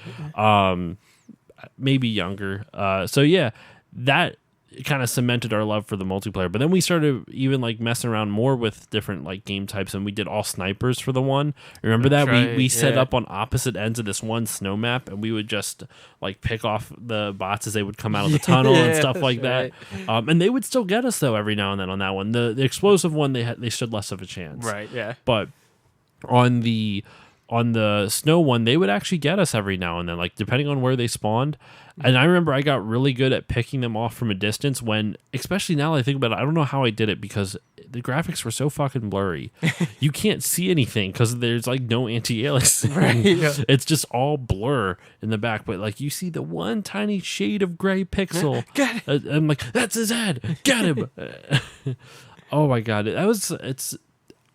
Maybe younger. So, yeah, that kind of cemented our love for the multiplayer. But then we started even like messing around more with different like game types, and we did all snipers for the one. Remember that? Right, we set up on opposite ends of this one snow map, and we would just like pick off the bots as they would come out of the tunnel and stuff like that. And they would still get us though every now and then on that one. The explosive one, they stood less of a chance. Right, yeah. But on the snow one, they would actually get us every now and then, like depending on where they spawned. And I remember I got really good at picking them off from a distance when, especially now that I think about it, I don't know how I did it because the graphics were so fucking blurry. You can't see anything because there's like no anti-aliasing. Right, yeah. It's just all blur in the back, but like you see the one tiny shade of gray pixel. Get it. I'm like, that's his head. Get him. Oh my God.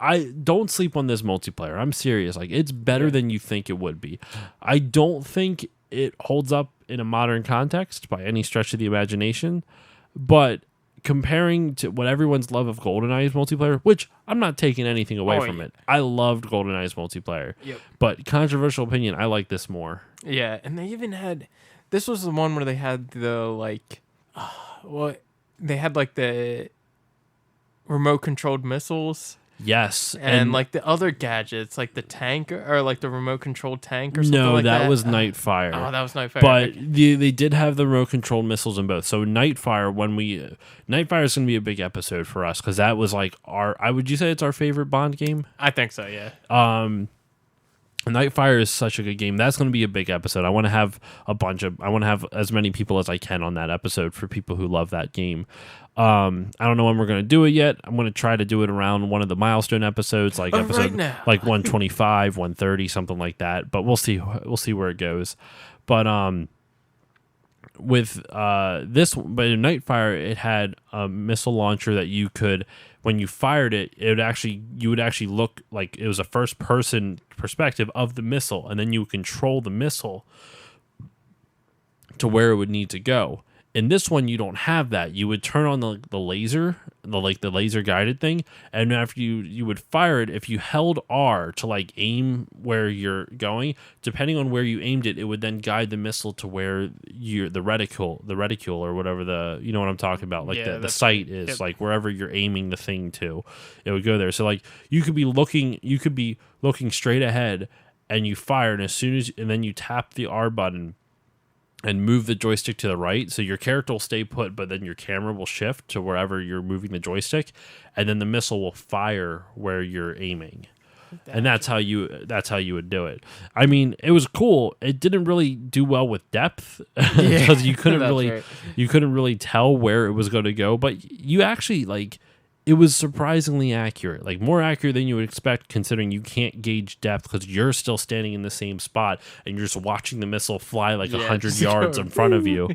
I don't sleep on this multiplayer. I'm serious. Like, it's better than you think it would be. I don't think it holds up in a modern context by any stretch of the imagination, but comparing to what everyone's love of GoldenEye's multiplayer, which I'm not taking anything away from it. I loved GoldenEye's multiplayer. Yep. But controversial opinion, I like this more. Yeah, and they even had, this was the one where they had the they had like the remote controlled missiles. Yes, and like the other gadgets, like the tank or like the remote controlled tank or something like that. No, that was Nightfire. Oh, that was Nightfire. But they did have the remote controlled missiles in both. So Nightfire, Nightfire is going to be a big episode for us because that was like would you say it's our favorite Bond game? I think so, yeah. Nightfire is such a good game. That's going to be a big episode. I want to have as many people as I can on that episode for people who love that game. I don't know when we're going to do it yet. I'm going to try to do it around one of the milestone episodes, like episode like 125, 130, something like that. But we'll see where it goes. But with this, but in Nightfire, it had a missile launcher that you could, when you fired it, you would actually look like it was a first person perspective of the missile, and then you would control the missile to where it would need to go. In this one, you don't have that. You would turn on the laser, the laser guided thing, and after you would fire it. If you held R to like aim where you're going, depending on where you aimed it, it would then guide the missile to where the reticule or whatever you know what I'm talking about, like the sight is, yep. Like wherever you're aiming the thing to, it would go there. So like you could be looking straight ahead, and you fire, and then you tap the R button and move the joystick to the right, so your character will stay put, but then your camera will shift to wherever you're moving the joystick, and then the missile will fire where you're aiming. And that's how you would do it. I mean, it was cool. It didn't really do well with depth because you couldn't really tell where it was going to go, but you actually like. It was surprisingly accurate, like more accurate than you would expect, considering you can't gauge depth because you're still standing in the same spot and you're just watching the missile fly like 100 yards in front of you.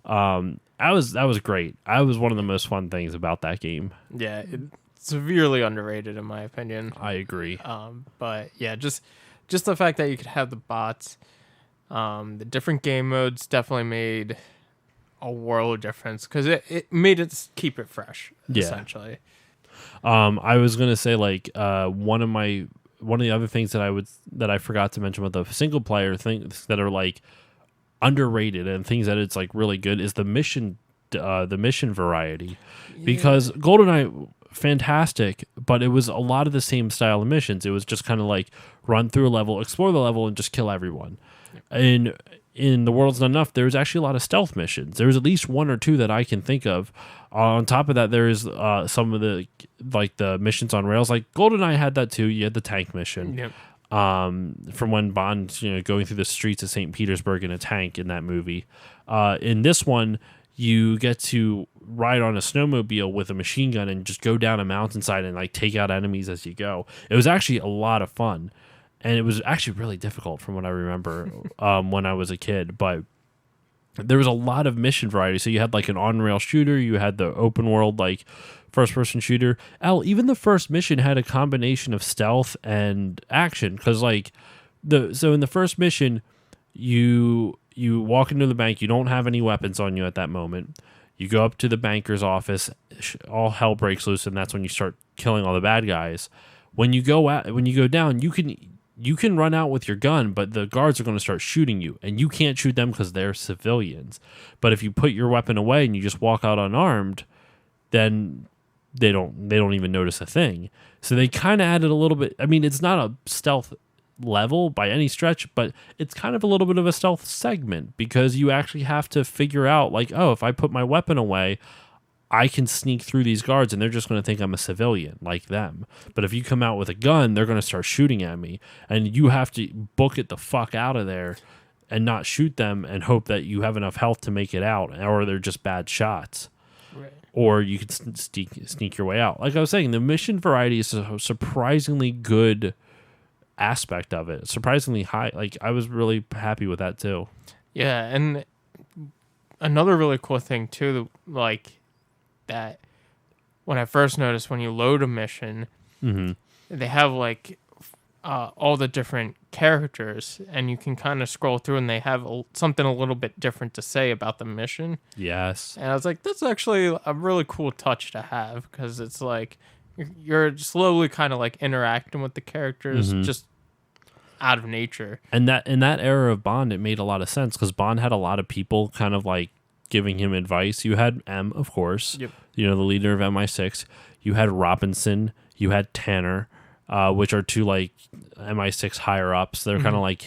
That was great. That was one of the most fun things about that game. Yeah, it's severely underrated in my opinion. I agree. But yeah, just the fact that you could have the bots, the different game modes definitely made a world of difference because it made it keep it fresh, essentially. I was gonna say like one of the other things that I forgot to mention about the single player things that are like underrated and things that it's like really good is the mission variety, because GoldenEye, fantastic, but it was a lot of the same style of missions. It was just kind of like run through a level, explore the level, and just kill everyone. And in The World's Not Enough, there's actually a lot of stealth missions. There's at least one or two that I can think of. On top of that, there is some of the missions on rails. Like GoldenEye had that too. You had the tank mission. Yep. From when Bond, going through the streets of St. Petersburg in a tank in that movie. In this one, you get to ride on a snowmobile with a machine gun and just go down a mountainside and like take out enemies as you go. It was actually a lot of fun. And it was actually really difficult from what I remember when I was a kid. But there was a lot of mission variety. So you had like an on-rail shooter. You had the open world like first-person shooter. Even the first mission had a combination of stealth and action. Because like so in the first mission, you walk into the bank. You don't have any weapons on you at that moment. You go up to the banker's office. All hell breaks loose, and that's when you start killing all the bad guys. When you go down, you can run out with your gun, but the guards are going to start shooting you, and you can't shoot them because they're civilians. But if you put your weapon away and you just walk out unarmed, then they don't even notice a thing. So they kind of added a little bit. I mean, it's not a stealth level by any stretch, but it's kind of a little bit of a stealth segment because you actually have to figure out like, oh, if I put my weapon away, I can sneak through these guards and they're just going to think I'm a civilian like them. But if you come out with a gun, they're going to start shooting at me. And you have to book it the fuck out of there and not shoot them and hope that you have enough health to make it out, or they're just bad shots. Right. Or you can sneak your way out. Like I was saying, the mission variety is a surprisingly good aspect of it. Surprisingly high. Like I was really happy with that too. Yeah, and another really cool thing too, like that when I first noticed when you load a mission, they have like all the different characters, and you can kind of scroll through, and they have something a little bit different to say about the mission. Yes, and I was like, that's actually a really cool touch to have because it's like you're slowly kind of like interacting with the characters just out of nature. And that in that era of Bond, it made a lot of sense because Bond had a lot of people kind of like giving him advice. You had M, of course, the leader of MI6. You had Robinson. You had Tanner, which are two like MI6 higher ups. They're kind of like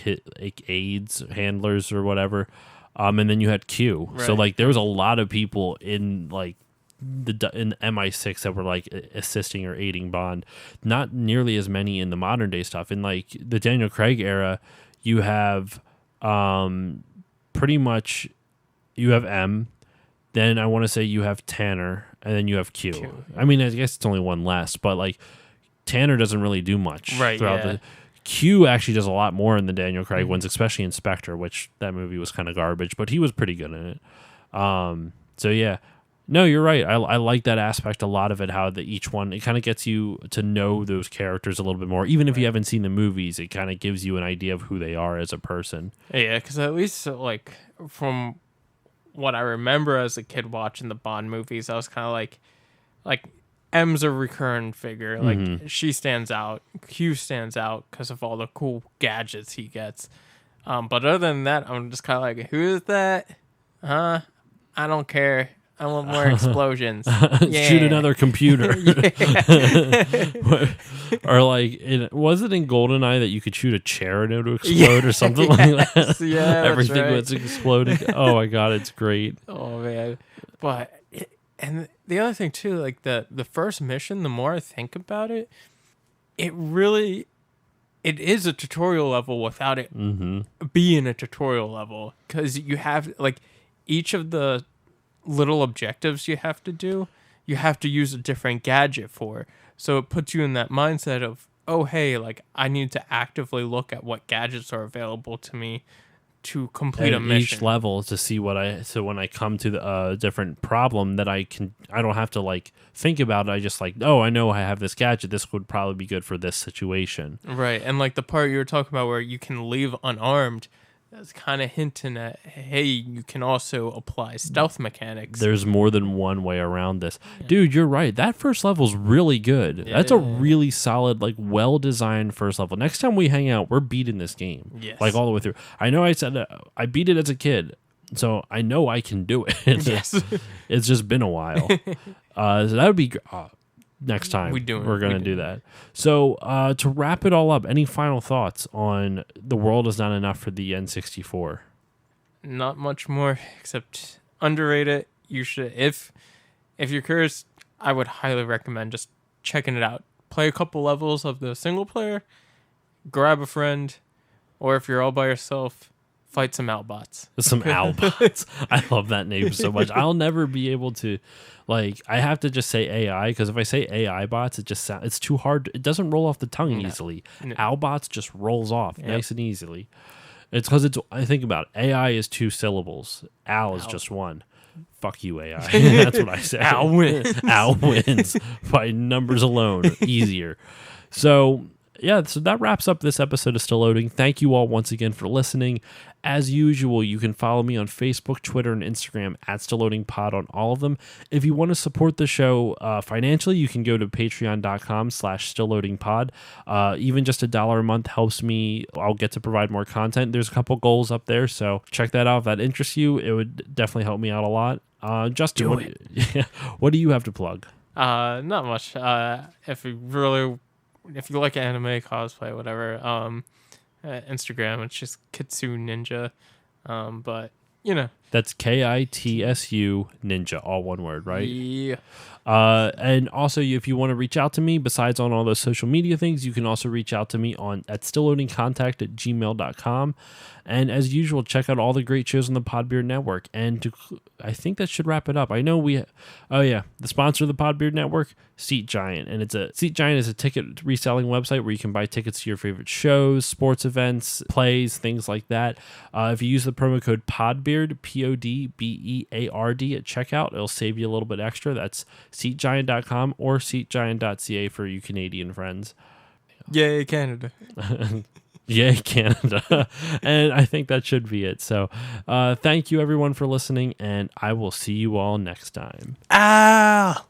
aides, handlers, or whatever. And then you had Q. Right. So like there was a lot of people in like in MI6 that were like assisting or aiding Bond. Not nearly as many in the modern day stuff. In like the Daniel Craig era, you have pretty much you have M. Then I want to say you have Tanner, and then you have Q. Yeah. I mean, I guess it's only one less, but like Tanner doesn't really do much throughout the. Q actually does a lot more in the Daniel Craig ones, especially in Spectre, which that movie was kind of garbage, but he was pretty good in it. So yeah, no, you're right. I like that aspect a lot of it. How each one, it kind of gets you to know those characters a little bit more, even if you haven't seen the movies. It kind of gives you an idea of who they are as a person. Yeah, because at least like from what I remember as a kid watching the Bond movies, I was kind of like M's a recurring figure. Like she stands out. Q stands out because of all the cool gadgets he gets. But other than that, I'm just kind of like, who is that? Huh? I don't care. I want more explosions. Shoot another computer. Or like, was it in GoldenEye that you could shoot a chair and it would explode or something like that? Yeah, Everything was exploding. Oh my God, it's great. Oh man. But and the other thing too, like the first mission, the more I think about it, it is a tutorial level without it being a tutorial level, because you have like each of the little objectives you have to do, you have to use a different gadget for. So it puts you in that mindset of, oh hey, like I need to actively look at what gadgets are available to me to complete a mission. Each level to see so when I come to the different problem that I don't have to like think about it. I just like, oh, I know I have this gadget. This would probably be good for this situation. Right. And like the part you were talking about where you can leave unarmed, that's kind of hinting at, hey, you can also apply stealth mechanics. There's more than one way around this. Yeah. Dude, you're right. That first level's really good. Yeah. That's a really solid, like, well-designed first level. Next time we hang out, we're beating this game. Yes. Like, all the way through. I know I said I beat it as a kid, so I know I can do it. Yes. It's just been a while. So that would be... next time we're going to do that. So to wrap it all up, any final thoughts on The World Is Not Enough for the N64? Not much more, except underrate it. You should, if you're curious, I would highly recommend just checking it out. Play a couple levels of the single player, grab a friend, or if you're all by yourself, fight some Owlbots. Some Owlbots. I love that name so much. I'll never be able to, like, I have to just say AI, because if I say AI bots, it just it's too hard. It doesn't roll off the tongue easily. No. Owlbots just rolls off nice and easily. It's because I think about it. AI is 2 syllables. Owl is just 1. Fuck you, AI. That's what I say. Owl wins. Owl wins by numbers alone. Easier. So yeah, so that wraps up this episode of Still Loading. Thank you all once again for listening. As usual, you can follow me on Facebook, Twitter, and Instagram at Still Loading Pod on all of them. If you want to support the show financially, you can go to patreon.com/stillloadingpod. Even just $1 a month helps me. I'll get to provide more content. There's a couple goals up there, so check that out. If that interests you, it would definitely help me out a lot. Justin, what do you have to plug? Not much. If you like anime, cosplay, whatever, Instagram, it's just Kitsu Ninja. But you know, that's KITSU Ninja, all one word, right? Yeah. And also, if you want to reach out to me, besides on all those social media things, you can also reach out to me at stillloadingcontact@gmail.com. And as usual, check out all the great shows on the Podbeard Network. And I think that should wrap it up. I know the sponsor of the Podbeard Network, Seat Giant. And Seat Giant is a ticket reselling website where you can buy tickets to your favorite shows, sports events, plays, things like that. If you use the promo code PODBEARD, PODBEARD at checkout, it'll save you a little bit extra. That's seatgiant.com or seatgiant.ca for you Canadian friends. Yay, Canada. Yay, Canada. And I think that should be it. So thank you, everyone, for listening, and I will see you all next time. Ah!